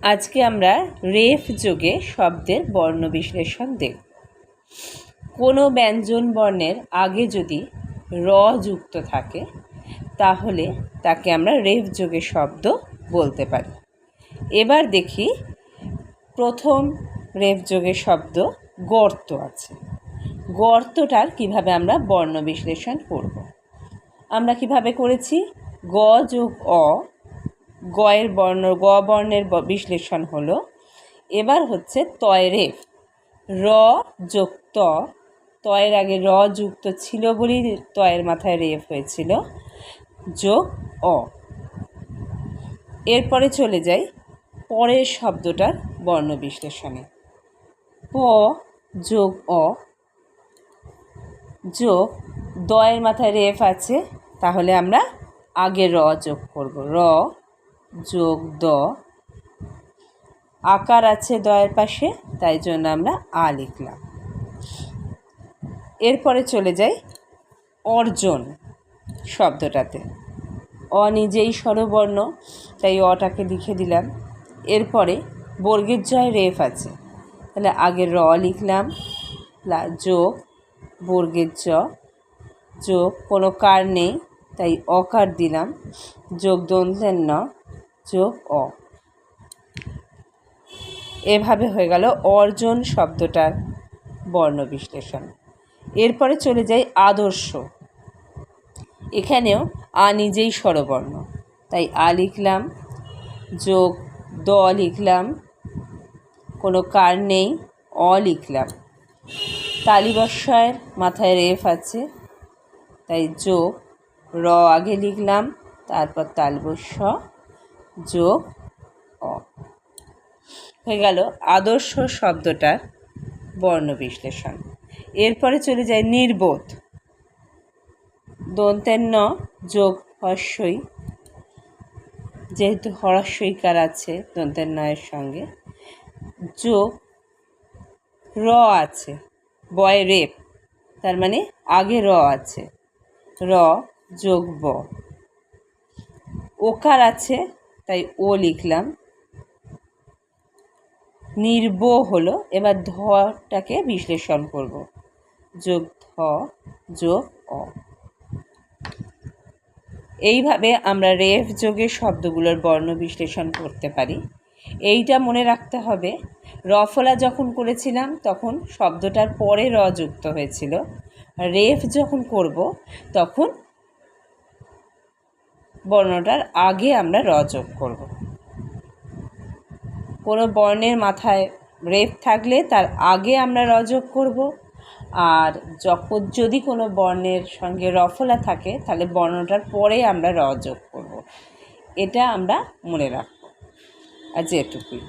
আজকে আমরা রেফ যোগে শব্দের বর্ণ বিশ্লেষণ দেখব। কোনো ব্যঞ্জন বর্ণের আগে যদি র যুক্ত থাকে তাহলে তাকে আমরা রেফ যোগে শব্দ বলতে পারি। এবার দেখি প্রথম রেফ যোগে শব্দ গর্ত আছে। গর্তটার কিভাবে আমরা বর্ণ বিশ্লেষণ করব। আমরা কিভাবে করেছি, গ যোগ অ, গয়ের বর্ণ গ বর্ণের বিশ্লেষণ হলো। এবার হচ্ছে তয় রেফ, র যোগ ত, তয়ের আগে র যুক্ত ছিল বলেই তয়ের মাথায় রেফ হয়েছিল, যোগ অ। এরপরে চলে যাই পরের শব্দটার বর্ণ বিশ্লেষণে। প যোগ অ যোগ দয়ের মাথায় রেফ আছে, তাহলে আমরা আগে র যোগ করব, র যোগ দ। আকার আছে দয়ের পাশে, তাই জন্য আমরা আ লিখলাম। এরপরে চলে যাই অর্জন শব্দটাতে। অ নিজেই স্বরবর্ণ, তাই অটাকে লিখে দিলাম। এরপরে বর্গের জয় রেফ আছে, তাহলে আগে র লিখলাম, যোগ বর্গের জ, যোগ কোনো কার নেই তাই অকার দিলাম, যোগ দন্তের ন, যোগ অ। এভাবে হয়ে গেল অর্জন শব্দটার বর্ণ বিশ্লেষণ। এরপরে চলে যাই আদর্শ। এখানেও আ নিজেই স্বরবর্ণ, তাই আ লিখলাম, যোগ দ লিখলাম, কোনো কার নেই অ লিখলাম। তালিবস্যয়ের মাথায় রেফ আছে, তাই যোগ র আগে লিখলাম, তারপর তালবস্য যোগ অ। হয়ে গেল আদর্শ শব্দটার বর্ণ বিশ্লেষণ। এরপরে চলে যায় নির্বোধ। দন্তের ন যোগ হস্যই, যেহেতু হরস্যইকার আছে দন্তের নয়ের সঙ্গে, যোগ র আছে, বয় রেপ, তার মানে আগে র আছে, র যোগ ব। ওকার আছে তাই ও লিখলাম, নির্ব হলো। এবার ধটাকে বিশ্লেষণ করব, যোগ ধ যোগ অ। এইভাবে আমরা রেফ যোগে শব্দগুলোর বর্ণ বিশ্লেষণ করতে পারি। এইটা মনে রাখতে হবে, রফলা যখন করেছিলাম তখন শব্দটার পরে র যুক্ত হয়েছিল, রেফ যখন করব তখন বর্ণটার আগে আমরা র যোগ করব। কোনো বর্ণের মাথায় রেফ থাকলে তার আগে আমরা র যোগ করব, আর যদি কোনো বর্ণের সঙ্গে রফলা থাকে তাহলে বর্ণটার পরে আমরা র যোগ করব। এটা আমরা মনে রাখব। আজ এটুকুই।